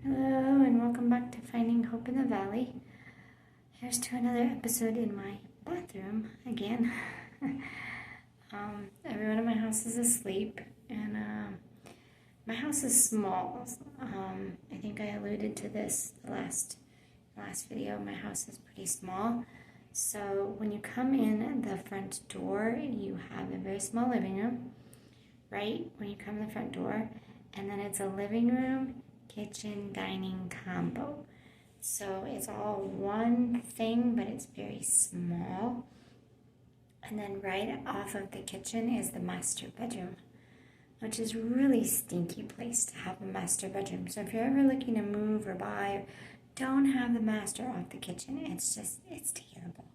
Hello, and welcome back to Finding Hope in the Valley. Here's to another episode in my bathroom again. Everyone in my house is asleep, and my house is small. I think I alluded to this the last video. My house is pretty small. So when you come in the front door, you have a very small living room, right? When you come in the front door, and then it's a living room, kitchen, dining combo. So it's all one thing, but it's very small. And then right off of the kitchen is the master bedroom, which is a really stinky place to have a master bedroom. So if you're ever looking to move or buy, don't have the master off the kitchen. It's terrible.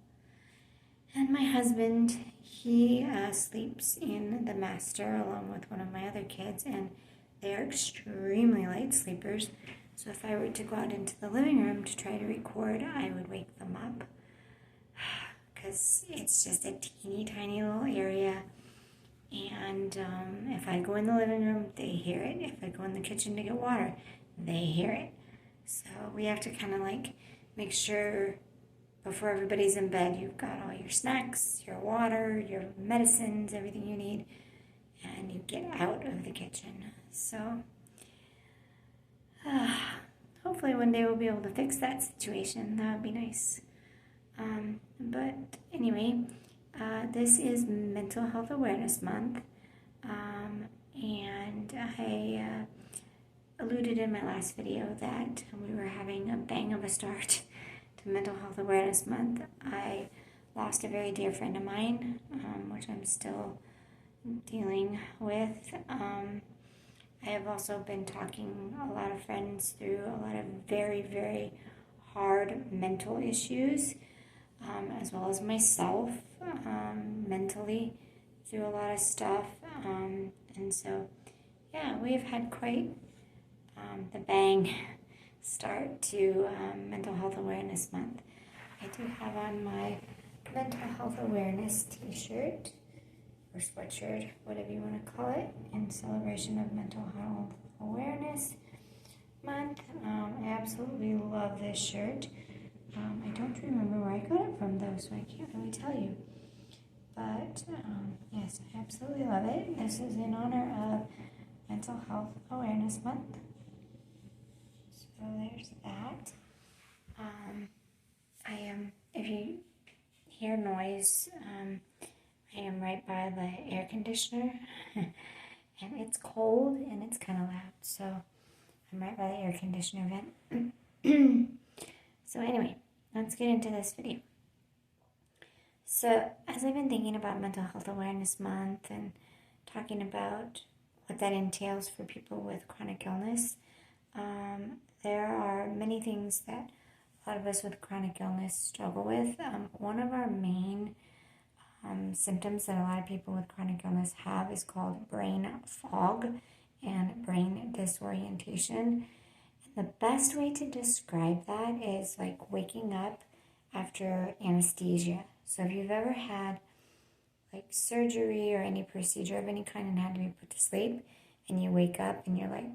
And my husband, he sleeps in the master along with one of my other kids, and they are extremely light sleepers. So if I were to go out into the living room to try to record, I would wake them up. Because it's just a teeny tiny little area. And if I go in the living room, they hear it. If I go in the kitchen to get water, they hear it. So we have to kind of like make sure before everybody's in bed, you've got all your snacks, your water, your medicines, everything you need, and you get out of the kitchen. So hopefully one day we'll be able to fix that situation. That would be nice. But anyway, this is Mental Health Awareness Month, and I alluded in my last video that we were having a bang of a start to Mental Health Awareness Month. I lost a very dear friend of mine, which I'm still dealing with. I have also been talking a lot of friends through a lot of very, very hard mental issues, as well as myself, mentally through a lot of stuff. And so, yeah, we've had quite the bang start to Mental Health Awareness Month. I do have on my Mental Health Awareness t-shirt or sweatshirt, whatever you want to call it, in celebration of Mental Health Awareness Month. I absolutely love this shirt. I don't remember where I got it from though, so I can't really tell you. But yes, I absolutely love it. This is in honor of Mental Health Awareness Month. So there's that. If you hear noise, I am right by the air conditioner, and it's cold and it's kind of loud, so I'm right by the air conditioner vent. So anyway, let's get into this video. So as I've been thinking about Mental Health Awareness Month and talking about what that entails for people with chronic illness, there are many things that a lot of us with chronic illness struggle with. One of our main symptoms that a lot of people with chronic illness have is called brain fog and brain disorientation. And the best way to describe that is like waking up after anesthesia. So if you've ever had like surgery or any procedure of any kind and had to be put to sleep, and you wake up and you're like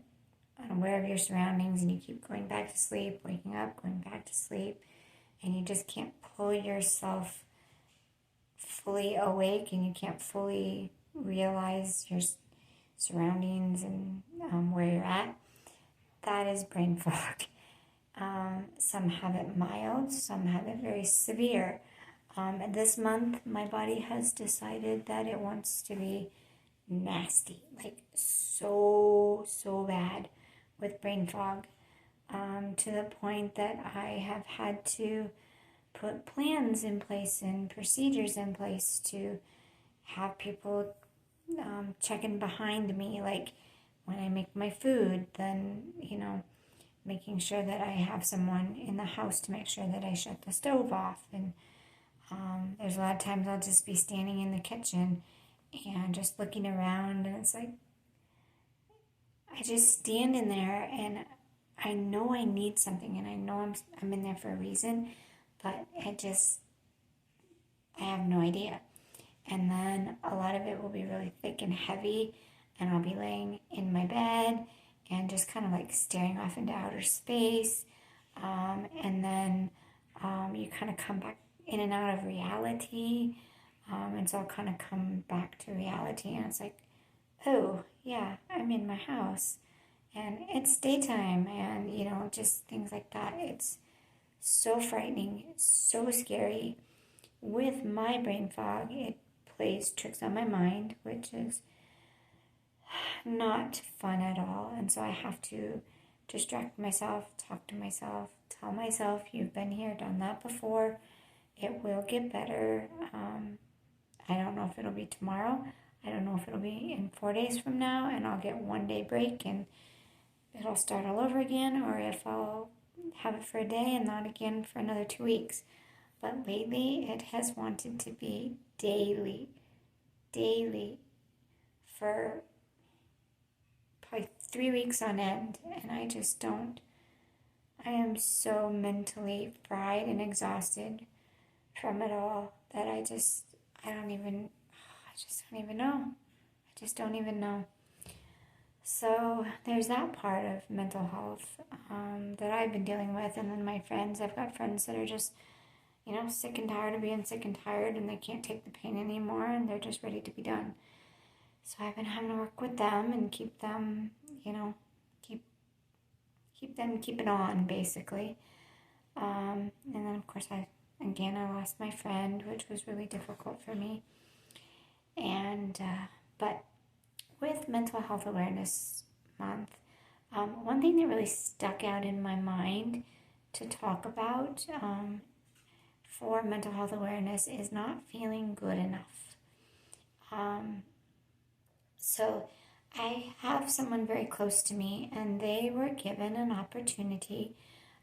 unaware of your surroundings and you keep going back to sleep, waking up, going back to sleep, and you just can't pull yourself fully awake and you can't fully realize your surroundings and where you're at, that is brain fog. Some have it mild, some have it very severe. This month, my body has decided that it wants to be nasty, like so bad with brain fog, to the point that I have had to put plans in place and procedures in place to have people checking behind me, like when I make my food, then, making sure that I have someone in the house to make sure that I shut the stove off. And there's a lot of times I'll just be standing in the kitchen and just looking around, and it's like I just stand in there and I know I need something, and I know I'm in there for a reason, but I have no idea. And then a lot of it will be really thick and heavy, and I'll be laying in my bed and just kind of like staring off into outer space. And then you kind of come back in and out of reality. And so I'll kind of come back to reality, and it's like, oh, yeah, I'm in my house and it's daytime, and just things like that. It's so frightening, so scary. With my brain fog, it plays tricks on my mind, which is not fun at all. And so I have to distract myself, talk to myself, tell myself, you've been here, done that before. It will get better. I don't know if it'll be tomorrow. I don't know if it'll be in 4 days from now and I'll get 1 day break and it'll start all over again, or if I'll have it for a day and not again for another 2 weeks. But lately it has wanted to be daily for probably 3 weeks on end, and I just don't. I am so mentally fried and exhausted from it all that I just don't even know. I just don't even know. So there's that part of mental health that I've been dealing with. And then my friends, I've got friends that are just, sick and tired of being sick and tired, and they can't take the pain anymore, and they're just ready to be done. So I've been having to work with them and keep them, keep them keeping on, basically. And then, of course, I lost my friend, which was really difficult for me. And, but with Mental Health Awareness Month, one thing that really stuck out in my mind to talk about for mental health awareness is not feeling good enough. So I have someone very close to me, and they were given an opportunity,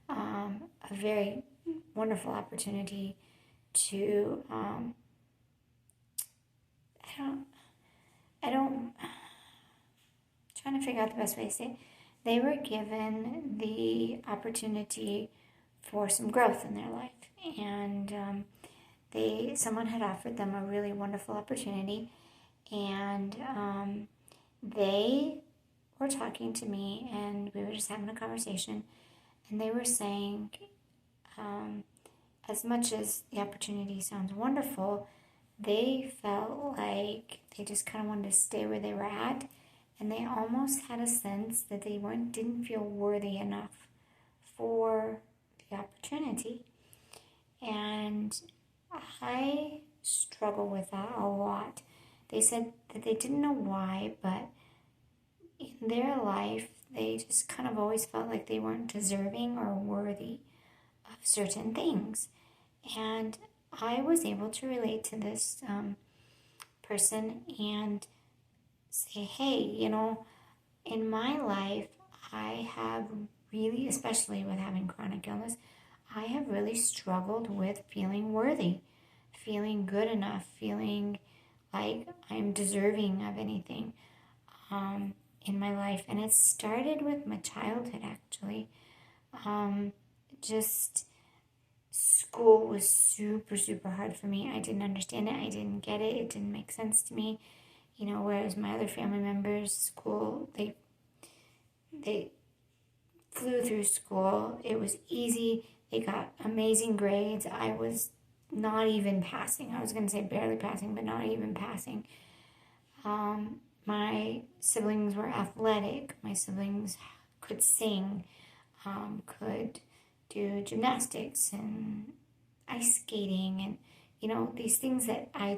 a very wonderful opportunity to, trying to figure out the best way to say it. They were given the opportunity for some growth in their life, and someone had offered them a really wonderful opportunity, and they were talking to me, and we were just having a conversation, and they were saying, as much as the opportunity sounds wonderful, they felt like they just kind of wanted to stay where they were at, and they almost had a sense that they didn't feel worthy enough for the opportunity. And I struggle with that a lot. They said that they didn't know why, but in their life, they just kind of always felt like they weren't deserving or worthy of certain things. And I was able to relate to this person and say, hey, in my life, I have really, especially with having chronic illness, I have really struggled with feeling worthy, feeling good enough, feeling like I'm deserving of anything in my life. And it started with my childhood, actually. Just school was super, super hard for me. I didn't understand it. I didn't get it. It didn't make sense to me. Whereas my other family members, school, they flew through school. It was easy. They got amazing grades. I was not even passing. I was going to say barely passing, but not even passing. My siblings were athletic. My siblings could sing, could do gymnastics and ice skating, and these things that I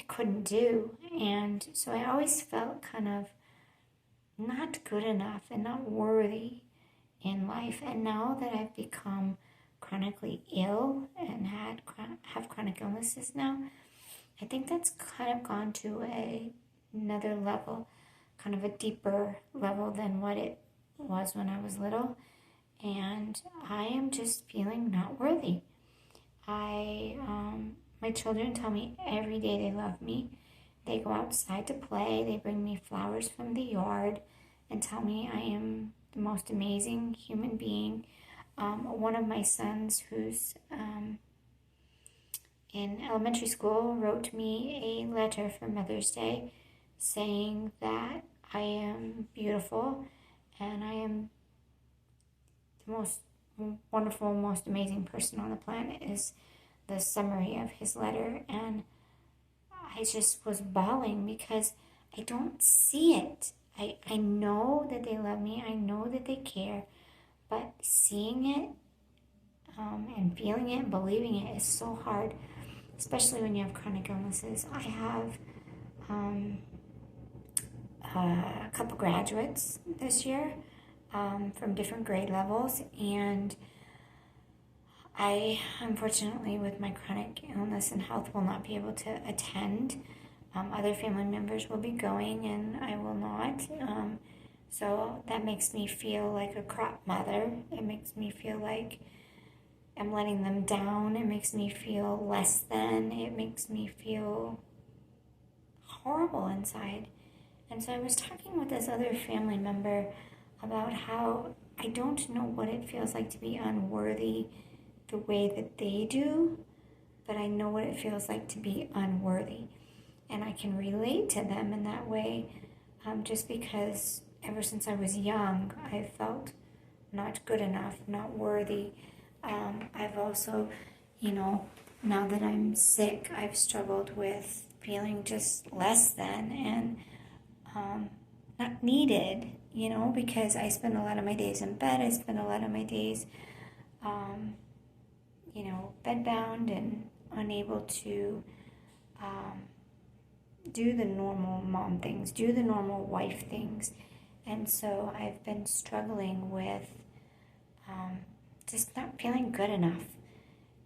couldn't do. And so I always felt kind of not good enough and not worthy in life. And now that I've become chronically ill and have chronic illnesses now, I think that's kind of gone to another level, kind of a deeper level than what it was when I was little. And I am just feeling not worthy. My children tell me every day they love me. They go outside to play. They bring me flowers from the yard and tell me I am the most amazing human being. One of my sons, who's in elementary school, wrote me a letter for Mother's Day saying that I am beautiful, and I am the most wonderful, most amazing person on the planet, is the summary of his letter. And I just was bawling because I don't see it. I know that they love me, I know that they care, but seeing it and feeling it and believing it is so hard, especially when you have chronic illnesses. I have a couple graduates this year from different grade levels, and I, unfortunately, with my chronic illness and health, will not be able to attend. Other family members will be going, and I will not. So that makes me feel like a crop mother. It makes me feel like I'm letting them down. It makes me feel less than. It makes me feel horrible inside. And so I was talking with this other family member about how I don't know what it feels like to be unworthy the way that they do, but I know what it feels like to be unworthy. And I can relate to them in that way, just because ever since I was young, I felt not good enough, not worthy. I've also, now that I'm sick, I've struggled with feeling just less than and not needed, because I spend a lot of my days in bed. I spend a lot of my days, bedbound and unable to do the normal mom things, do the normal wife things. And so I've been struggling with just not feeling good enough.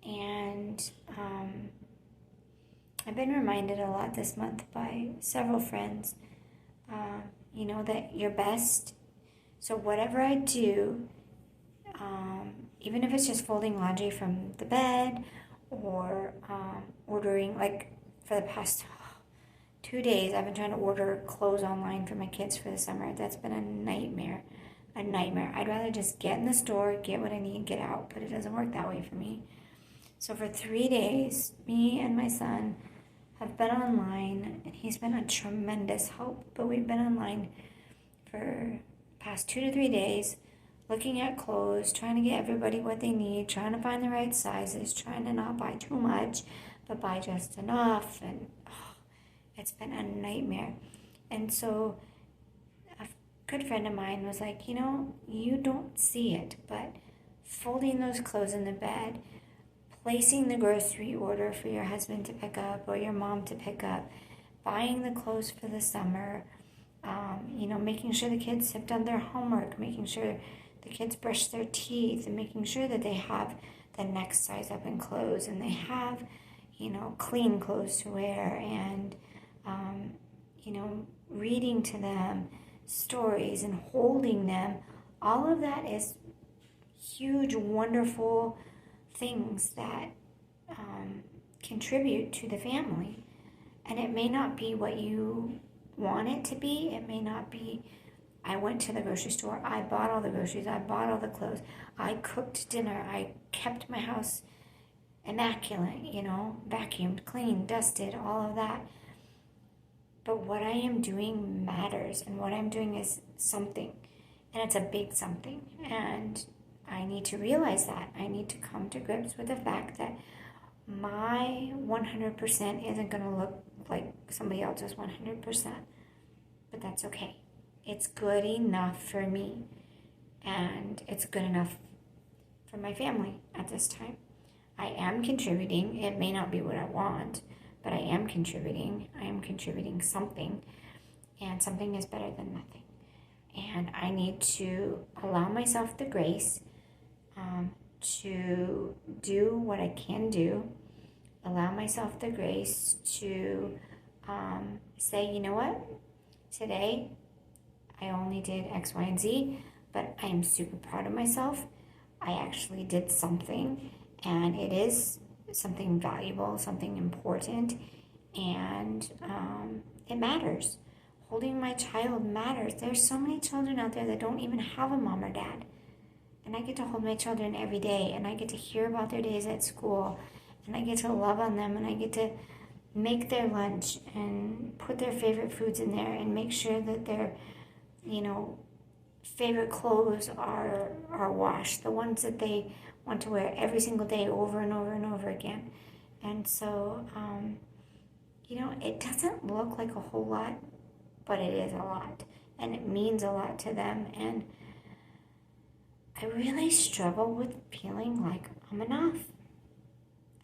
And I've been reminded a lot this month by several friends, that you're best. So whatever I do, even if it's just folding laundry from the bed or ordering, like for the past 2 days, I've been trying to order clothes online for my kids for the summer. That's been a nightmare. I'd rather just get in the store, get what I need, get out, but it doesn't work that way for me. So for 3 days, me and my son have been online, and he's been a tremendous help, but we've been online for the past 2 to 3 days, looking at clothes, trying to get everybody what they need, trying to find the right sizes, trying to not buy too much, but buy just enough, and it's been a nightmare. And so a good friend of mine was like, you don't see it, but folding those clothes in the bed, placing the grocery order for your husband to pick up or your mom to pick up, buying the clothes for the summer, making sure the kids have done their homework, making sure the kids brush their teeth, and making sure that they have the next size up in clothes, and they have, clean clothes to wear, and, reading to them stories and holding them. All of that is huge, wonderful things that contribute to the family. And it may not be what you want it to be. It may not be, I went to the grocery store, I bought all the groceries, I bought all the clothes, I cooked dinner, I kept my house immaculate, vacuumed, cleaned, dusted, all of that. But what I am doing matters, and what I'm doing is something, and it's a big something. And I need to realize that. I need to come to grips with the fact that my 100% isn't going to look like somebody else's 100%. But that's okay. It's good enough for me, and it's good enough for my family at this time. I am contributing. It may not be what I want, but I am contributing. I am contributing something, and something is better than nothing. And I need to allow myself the grace to do what I can do, allow myself the grace to say, you know what, today I only did X, Y, and Z, but I am super proud of myself. I actually did something, and it is something valuable, something important, and it matters. Holding my child matters. There's so many children out there that don't even have a mom or dad. And I get to hold my children every day, and I get to hear about their days at school, and I get to love on them, and I get to make their lunch and put their favorite foods in there and make sure that their, favorite clothes are washed, the ones that they want to wear every single day over and over and over again. And so, it doesn't look like a whole lot, but it is a lot. And it means a lot to them. And I really struggle with feeling like I'm enough.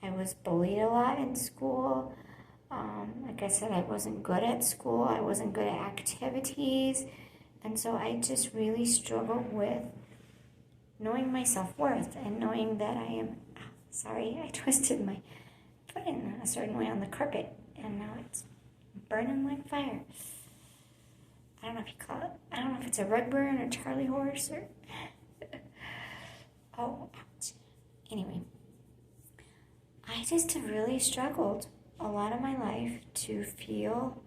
I was bullied a lot in school. Like I said, I wasn't good at school. I wasn't good at activities. And so I just really struggle with knowing my self-worth and knowing that I am... Sorry, I twisted my foot in a certain way on the carpet. And now it's burning like fire. I don't know if you call it... I don't know if it's a rug burn or Charlie horse or... Oh, ouch. Anyway, I just have really struggled a lot of my life to feel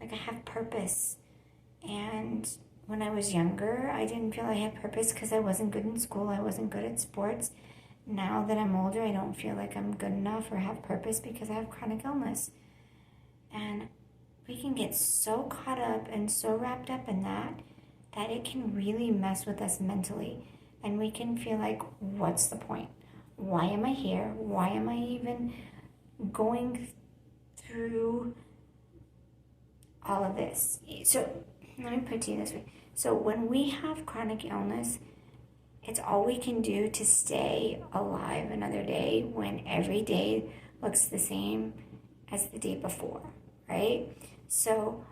like I have purpose. And when I was younger, I didn't feel I had purpose because I wasn't good in school. I wasn't good at sports. Now that I'm older, I don't feel like I'm good enough or have purpose because I have chronic illness. And we can get so caught up and so wrapped up in that it can really mess with us mentally. And we can feel like, what's the point? Why am I here? Why am I even going through all of this? So let me put it to you this way. So when we have chronic illness, it's all we can do to stay alive another day when every day looks the same as the day before, right? So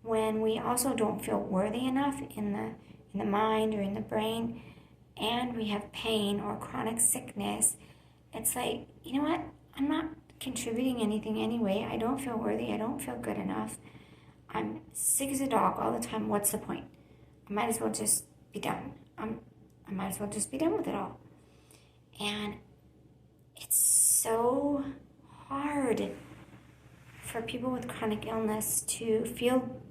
when we also don't feel worthy enough in the mind or in the brain, and we have pain or chronic sickness, it's like, you know what? I'm not contributing anything anyway. I don't feel worthy. I don't feel good enough. I'm sick as a dog all the time. What's the point? I might as well just be done. I might as well just be done with it all. And it's so hard for people with chronic illness to feel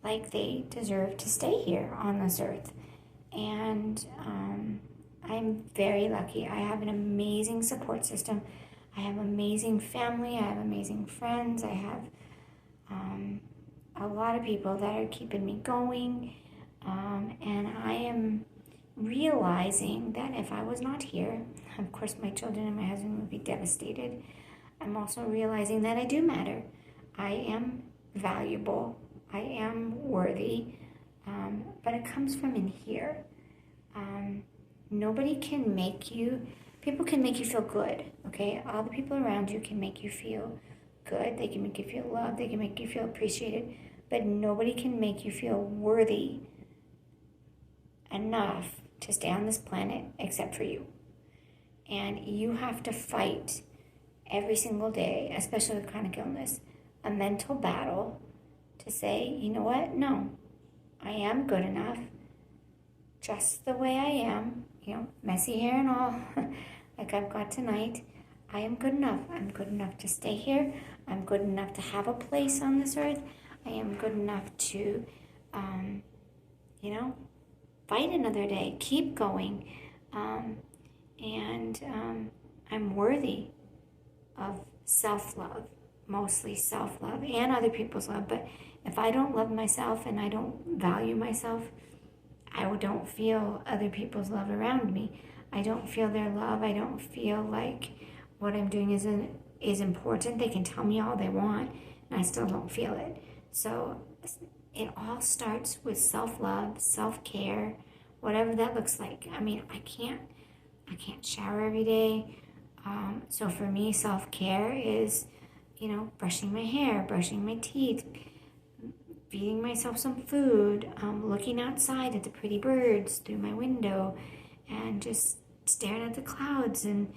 like they deserve to stay here on this earth. And I'm very lucky. I have an amazing support system. I have amazing family. I have amazing friends. I have a lot of people that are keeping me going. And I am realizing that if I was not here, of course my children and my husband would be devastated. I'm also realizing that I do matter. I am valuable. I am worthy. But it comes from in here. Nobody can make you... People can make you feel good, okay? All the people around you can make you feel good. They can make you feel loved. They can make you feel appreciated. But nobody can make you feel worthy enough to stay on this planet except for you. And you have to fight every single day, especially with chronic illness, a mental battle to say, you know what? No, I am good enough just the way I am, messy hair and all, like I've got tonight. I am good enough. I'm good enough to stay here. I'm good enough to have a place on this earth. I am good enough to, fight another day, keep going. And I'm worthy of self-love, mostly self-love and other people's love. But if I don't love myself and I don't value myself, I don't feel other people's love around me. I don't feel their love. I don't feel like what I'm doing is important. They can tell me all they want, and I still don't feel it. So it all starts with self-love, self-care, whatever that looks like. I mean, I can't shower every day. So for me, self-care is, brushing my hair, brushing my teeth, feeding myself some food, looking outside at the pretty birds through my window, and just staring at the clouds and,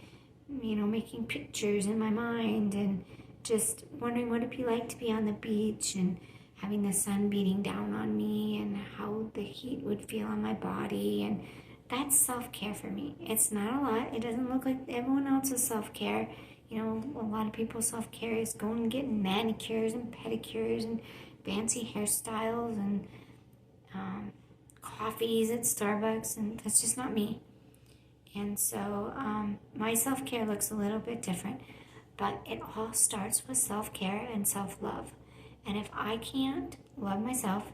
making pictures in my mind and just wondering what it'd be like to be on the beach and having the sun beating down on me and how the heat would feel on my body. And that's self-care for me. It's not a lot. It doesn't look like everyone else's self-care. A lot of people's self-care is going and getting manicures and pedicures and fancy hairstyles and coffees at Starbucks, and that's just not me. And so my self-care looks a little bit different. But it all starts with self-care and self-love. And if I can't love myself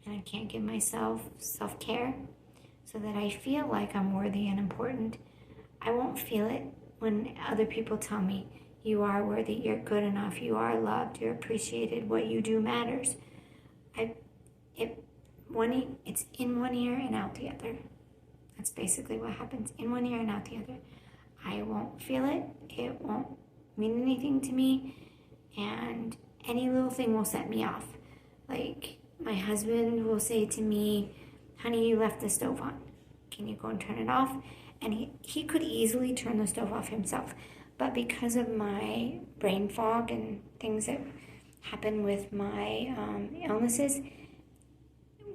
and I can't give myself self-care so that I feel like I'm worthy and important, I won't feel it when other people tell me, you are worthy, you're good enough, you are loved, you're appreciated, what you do matters. It's in one ear and out the other. That's basically what happens. In one ear and out the other. I won't feel it. It won't mean anything to me. And any little thing will set me off. Like, my husband will say to me, honey, you left the stove on. Can you go and turn it off? And he could easily turn the stove off himself. But because of my brain fog and things that happen with my illnesses,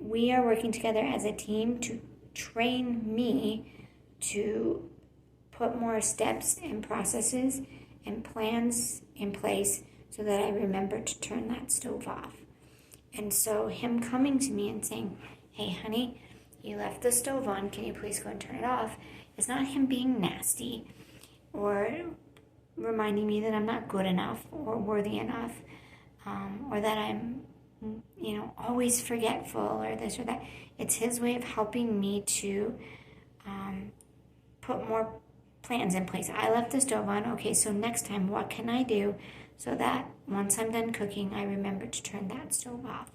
we are working together as a team to train me to put more steps and processes and plans in place so that I remember to turn that stove off. And so him coming to me and saying, hey, honey, you left the stove on. Can you please go and turn it off? It's not him being nasty or reminding me that I'm not good enough or worthy enough, or that I'm, always forgetful or this or that. It's his way of helping me to put more plans in place. I left the stove on. Okay, so next time, what can I do so that once I'm done cooking, I remember to turn that stove off?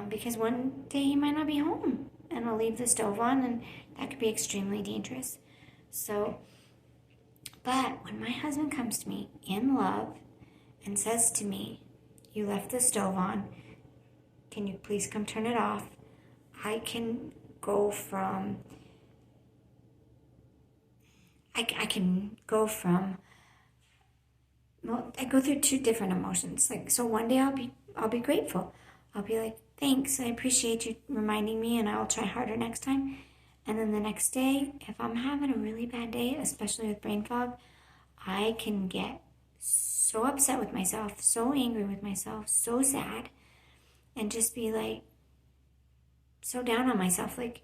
Because one day he might not be home and I'll leave the stove on, and that could be extremely dangerous. So, but when my husband comes to me in love and says to me, you left the stove on, can you please come turn it off? I can go from, I go through two different emotions. Like, so one day I'll be grateful. I'll be like, thanks, I appreciate you reminding me, and I'll try harder next time. And then the next day, if I'm having a really bad day, especially with brain fog, I can get so upset with myself, so angry with myself, so sad, and just be like so down on myself. Like,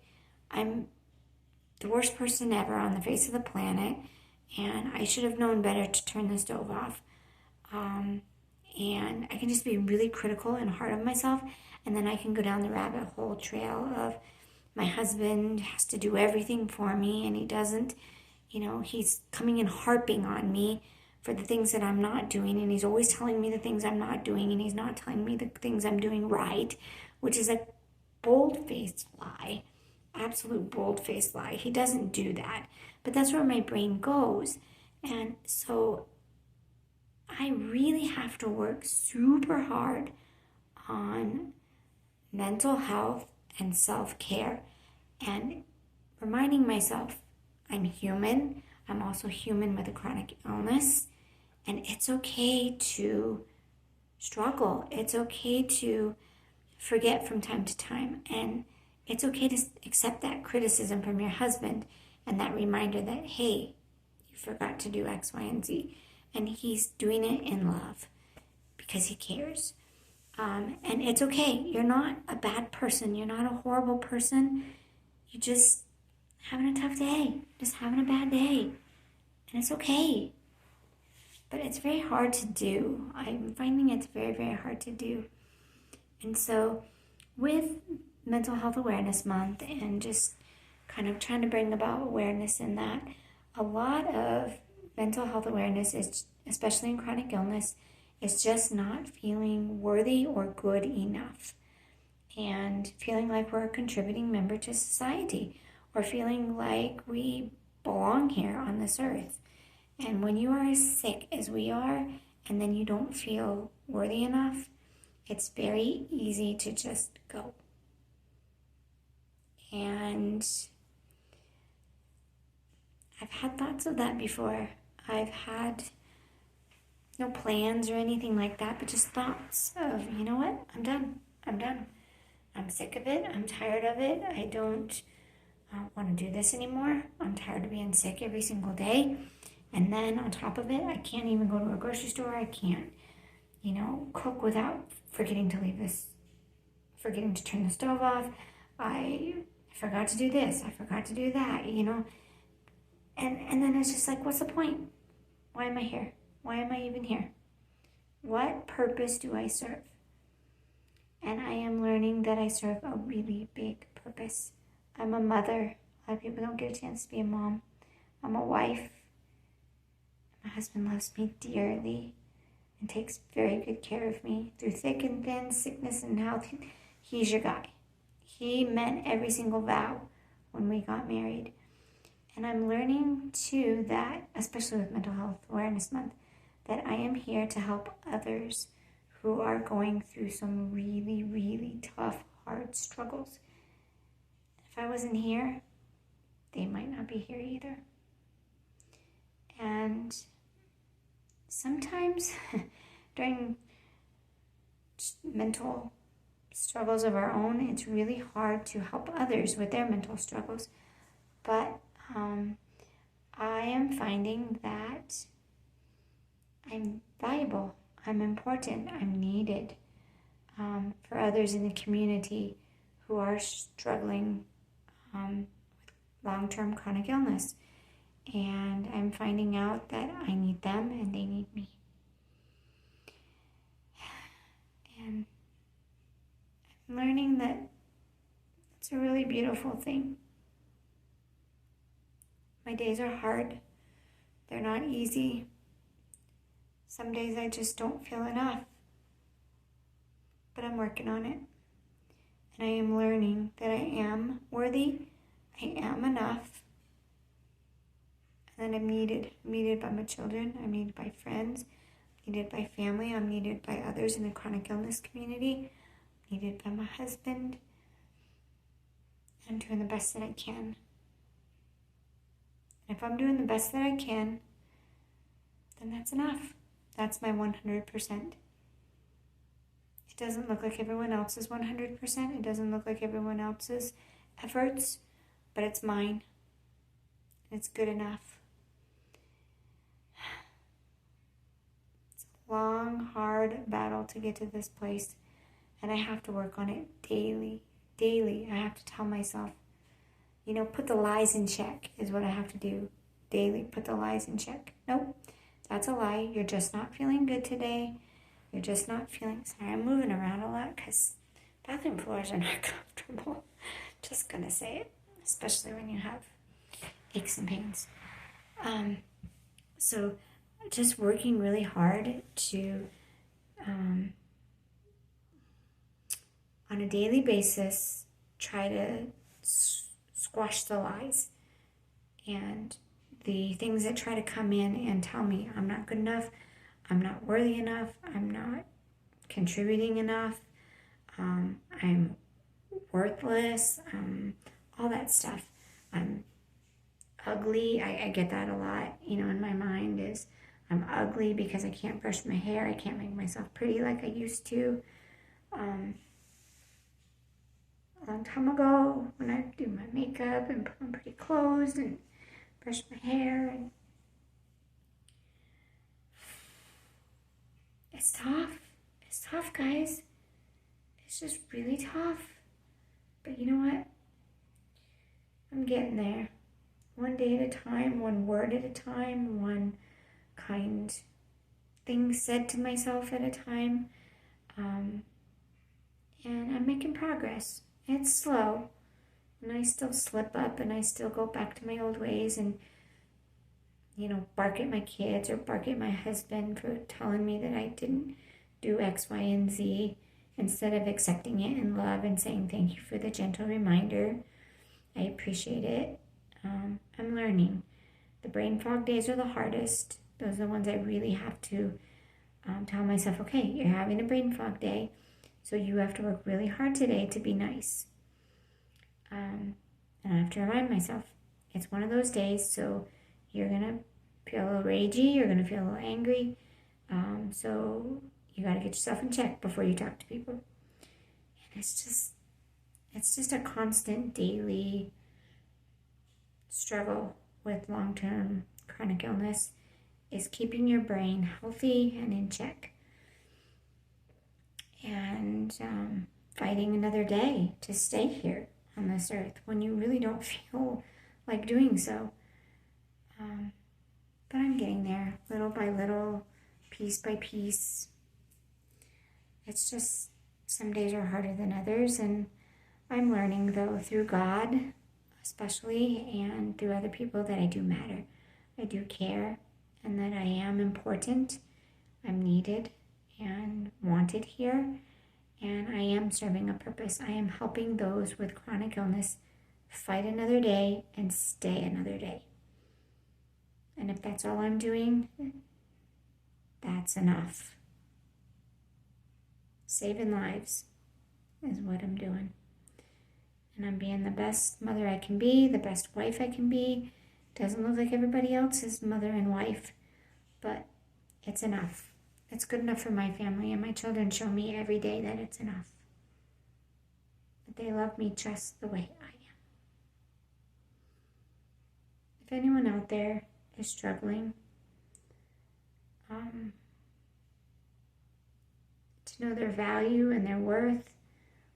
I'm the worst person ever on the face of the planet, and I should have known better to turn the stove off. And I can just be really critical and hard on myself, and then I can go down the rabbit hole trail of my husband has to do everything for me, and he doesn't. He's coming and harping on me for the things that I'm not doing, and he's always telling me the things I'm not doing, and he's not telling me the things I'm doing right, which is a bold-faced lie, absolute bold-faced lie. He doesn't do that, but that's where my brain goes. And so I really have to work super hard on mental health and self-care and reminding myself I'm human. I'm also human with a chronic illness, and it's okay to struggle. It's okay to forget from time to time, and it's okay to accept that criticism from your husband and that reminder that, hey, you forgot to do X, Y, and Z. And he's doing it in love because he cares. And it's okay. You're not a bad person. You're not a horrible person. You're just having a tough day. Just having a bad day. And it's okay. But it's very hard to do. I'm finding it's very, very hard to do. And so with Mental Health Awareness Month and just kind of trying to bring about awareness in that, a lot of mental health awareness is, especially in chronic illness, is just not feeling worthy or good enough, and feeling like we're a contributing member to society, or feeling like we belong here on this earth. And when you are as sick as we are, and then you don't feel worthy enough, it's very easy to just go. And I've had thoughts of that before. I've had no plans or anything like that, but just thoughts of, you know what, I'm done. I'm sick of it. I'm tired of it. I don't want to do this anymore. I'm tired of being sick every single day. And then on top of it, I can't even go to a grocery store. I can't, cook without forgetting to turn the stove off. I forgot to do this. I forgot to do that, And then it's just like, what's the point? Why am I here? Why am I even here? What purpose do I serve? And I am learning that I serve a really big purpose. I'm a mother. A lot of people don't get a chance to be a mom. I'm a wife. My husband loves me dearly and takes very good care of me through thick and thin, sickness and health. He's your guy. He meant every single vow when we got married. And I'm learning too that, especially with Mental Health Awareness Month, that I am here to help others who are going through some really, really tough, hard struggles. If I wasn't here, they might not be here either. And sometimes during mental struggles of our own, it's really hard to help others with their mental struggles. But I am finding that I'm valuable, I'm important, I'm needed for others in the community who are struggling with long-term chronic illness. And I'm finding out that I need them and they need me. And I'm learning that it's a really beautiful thing. My days are hard. They're not easy. Some days I just don't feel enough. But I'm working on it. And I am learning that I am worthy. I am enough. And I'm needed. I'm needed by my children. I'm needed by friends. I'm needed by family. I'm needed by others in the chronic illness community. I'm needed by my husband. I'm doing the best that I can. And if I'm doing the best that I can, then that's enough. That's my 100%. It doesn't look like everyone else's 100%. It doesn't look like everyone else's efforts, but it's mine. It's good enough. It's a long, hard battle to get to this place, and I have to work on it daily. Daily, I have to tell myself, put the lies in check is what I have to do. Daily, put the lies in check. Nope, that's a lie. You're just not feeling good today. You're just not feeling... Sorry, I'm moving around a lot because bathroom floors are not comfortable. Just gonna say it, especially when you have aches and pains. So just working really hard to, on a daily basis, try to squash the lies and the things that try to come in and tell me I'm not good enough, I'm not worthy enough, I'm not contributing enough, I'm worthless, all that stuff. I'm ugly. I get that a lot, in my mind is I'm ugly because I can't brush my hair, I can't make myself pretty like I used to. A long time ago when I do my makeup and put on pretty clothes and brush my hair, and it's tough. It's tough, guys. It's just really tough. But you know what? I'm getting there. One day at a time, one word at a time, one kind thing said to myself at a time. And I'm making progress. It's slow. And I still slip up and I still go back to my old ways and, bark at my kids or bark at my husband for telling me that I didn't do X, Y, and Z instead of accepting it in love and saying thank you for the gentle reminder. I appreciate it. I'm learning. The brain fog days are the hardest. Those are the ones I really have to tell myself, okay, you're having a brain fog day, so you have to work really hard today to be nice. And I have to remind myself, it's one of those days, so you're going to feel a little ragey, you're going to feel a little angry, so you got to get yourself in check before you talk to people. And it's just a constant daily struggle with long-term chronic illness, is keeping your brain healthy and in check. And fighting another day to stay here on this earth when you really don't feel like doing so. But I'm getting there little by little. piece by piece. It's just some days are harder than others, and I'm learning, though, through God especially, and through other people, that I do matter. I do care, and that I am important. I'm needed and wanted here, and I am serving a purpose. I am helping those with chronic illness fight another day and stay another day. And if that's all I'm doing, that's enough. Saving lives is what I'm doing. And I'm being the best mother I can be, the best wife I can be. Doesn't look like everybody else's mother and wife, but it's enough. It's good enough for my family, and my children show me every day that it's enough. That they love me just the way I am. If anyone out there is struggling, to know their value and their worth,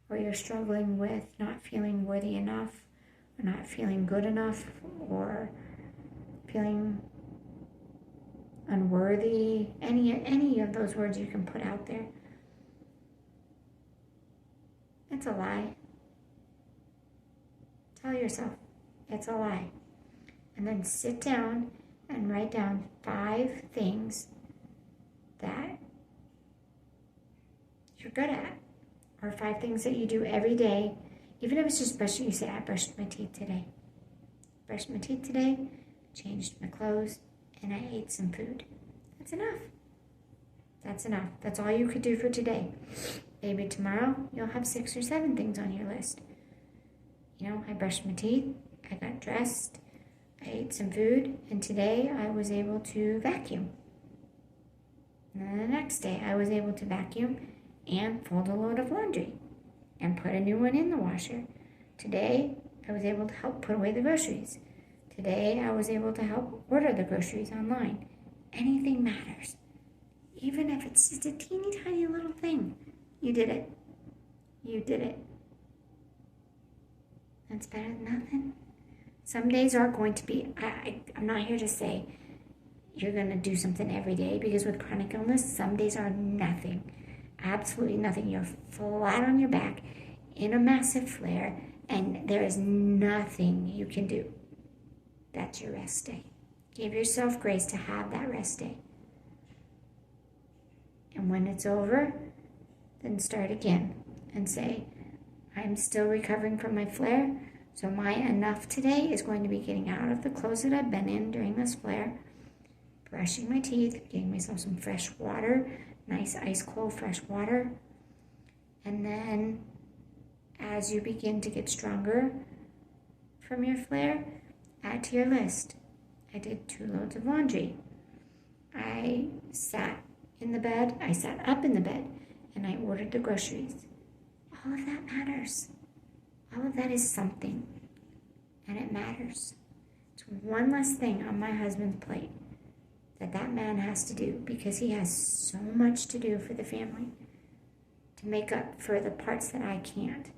or you're struggling with not feeling worthy enough, or not feeling good enough, or feeling unworthy, any of those words you can put out there, it's a lie. Tell yourself it's a lie. And then sit down and write down 5 things that you're good at, or 5 things that you do every day. Even if it's just brushing, you say, I brushed my teeth today. Brushed my teeth today, changed my clothes, and I ate some food. That's enough. That's enough. That's all you could do for today. Maybe tomorrow you'll have 6 or 7 things on your list. I brushed my teeth, I got dressed, I ate some food, and today I was able to vacuum. And then the next day I was able to vacuum and fold a load of laundry and put a new one in the washer. Today I was able to help put away the groceries. Today I was able to help order the groceries online. Anything matters. Even if it's just a teeny tiny little thing. You did it. You did it. That's better than nothing. Some days are going to be, I'm not here to say you're going to do something every day, because with chronic illness, some days are nothing. Absolutely nothing. You're flat on your back in a massive flare, and there is nothing you can do. That's your rest day. Give yourself grace to have that rest day. And when it's over, then start again and say, I'm still recovering from my flare, so my enough today is going to be getting out of the clothes that I've been in during this flare, brushing my teeth, getting myself some fresh water, nice ice cold fresh water, and then as you begin to get stronger from your flare, add to your list. I did 2 loads of laundry. I sat up in the bed, and I ordered the groceries. All of that matters. All of that is something, and it matters. It's one less thing on my husband's plate that man has to do, because he has so much to do for the family to make up for the parts that I can't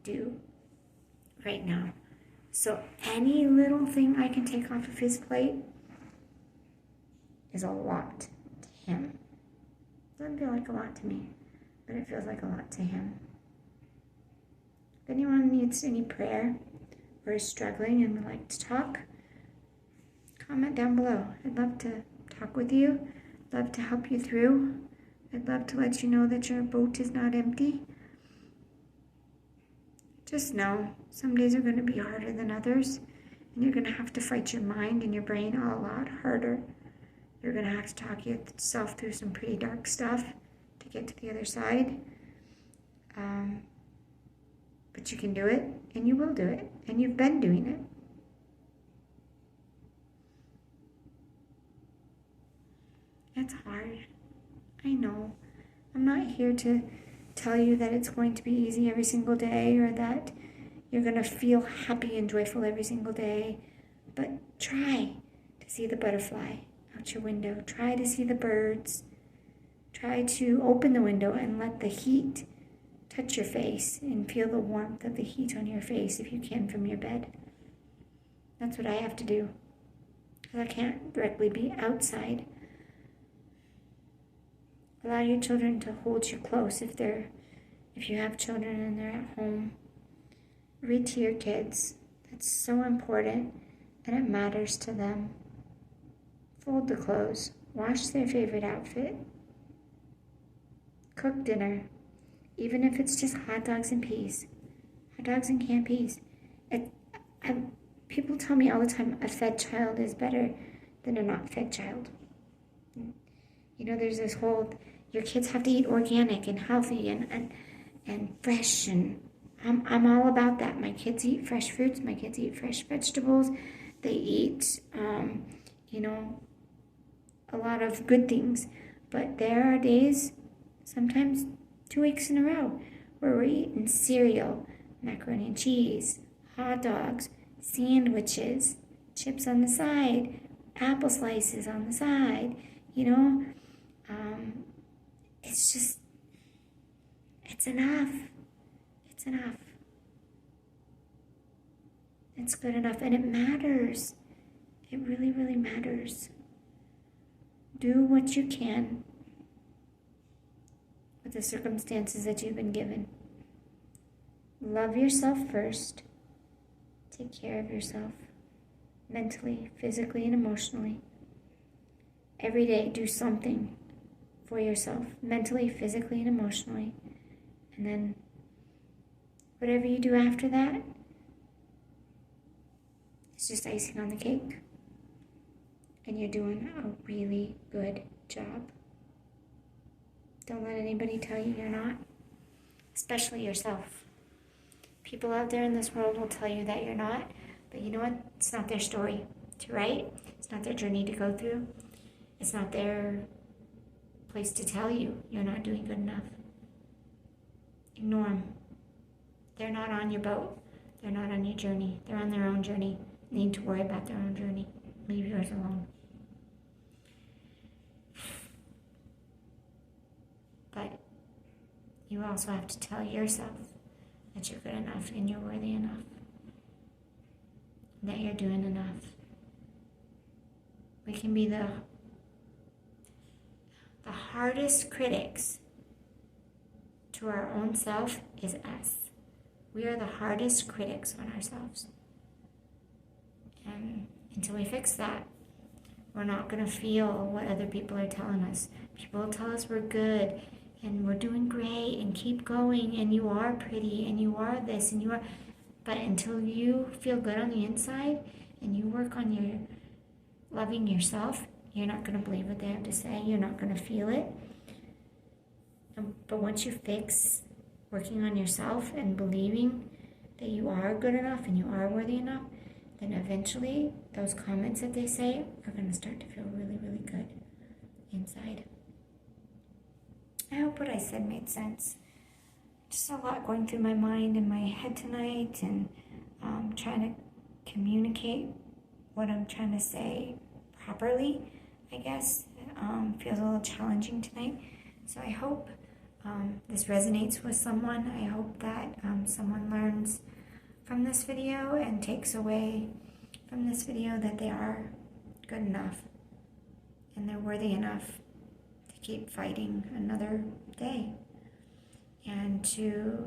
do right now. So any little thing I can take off of his plate is a lot to him. Doesn't feel like a lot to me, but it feels like a lot to him. If anyone needs any prayer or is struggling and would like to talk, comment down below. I'd love to talk with you. I'd love to help you through. I'd love to let you know that your boat is not empty. Just know some days are going to be harder than others, and you're going to have to fight your mind and your brain a lot harder. You're going to have to talk yourself through some pretty dark stuff to get to the other side. But you can do it, and you will do it, and you've been doing it. It's hard. I know. I'm not here to tell you that it's going to be easy every single day, or that you're going to feel happy and joyful every single day. But try to see the butterfly out your window. Try to see the birds. Try to open the window and let the heat touch your face and feel the warmth of the heat on your face if you can from your bed. That's what I have to do, because I can't directly be outside. Allow your children to hold you close if you have children and they're at home. Read to your kids. That's so important and it matters to them. Fold the clothes. Wash their favorite outfit. Cook dinner. Even if it's just hot dogs and peas. Hot dogs and canned peas. People tell me all the time a fed child is better than a not fed child. You know, there's this whole, your kids have to eat organic and healthy and fresh, and I'm all about that. My kids eat fresh fruits, my kids eat fresh vegetables, they eat, a lot of good things. But there are days, sometimes 2 weeks in a row, where we're eating cereal, macaroni and cheese, hot dogs, sandwiches, chips on the side, apple slices on the side, it's just, it's enough. It's enough. It's good enough, and it matters. It really, really matters. Do what you can with the circumstances that you've been given. Love yourself first. Take care of yourself, mentally, physically, and emotionally. Every day, do something for yourself, mentally, physically, and emotionally. And then, whatever you do after that, it's just icing on the cake. And you're doing a really good job. Don't let anybody tell you you're not, especially yourself. People out there in this world will tell you that you're not, but you know what? It's not their story to write. It's not their journey to go through. It's not their place to tell you you're not doing good enough. Ignore them. They're not on your boat. They're not on your journey. They're on their own journey. They need to worry about their own journey. Leave yours alone. But you also have to tell yourself that you're good enough and you're worthy enough. That you're doing enough. We can be the hardest critics to our own self is us. We are the hardest critics on ourselves. And until we fix that, we're not going to feel what other people are telling us. People will tell us we're good and we're doing great and keep going and you are pretty and you are this and you are... But until you feel good on the inside and you work on your loving yourself, you're not going to believe what they have to say. You're not going to feel it. But once you fix working on yourself and believing that you are good enough and you are worthy enough, then eventually those comments that they say are going to start to feel really, really good inside. I hope what I said made sense. Just a lot going through my mind and my head tonight, and trying to communicate what I'm trying to say properly, I guess. Feels a little challenging tonight. So I hope this resonates with someone. I hope that someone learns from this video and takes away from this video that they are good enough and they're worthy enough to keep fighting another day and to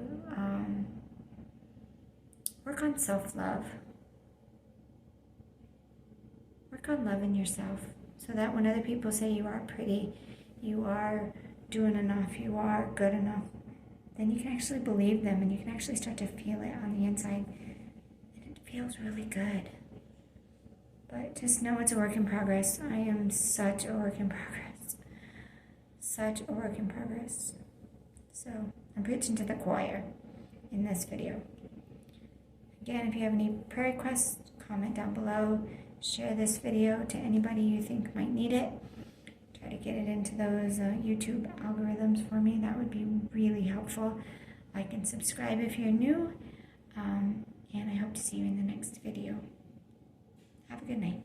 work on self-love. Work on loving yourself so that when other people say you are pretty, you are doing enough, you are good enough, then you can actually believe them and you can actually start to feel it on the inside. And it feels really good. But just know it's a work in progress. I am such a work in progress. Such a work in progress. So I'm preaching to the choir in this video. Again, if you have any prayer requests, comment down below. Share this video to anybody you think might need it. Try to get it into those YouTube algorithms for me. That would be really helpful. Like and subscribe if you're new. And I hope to see you in the next video. Have a good night.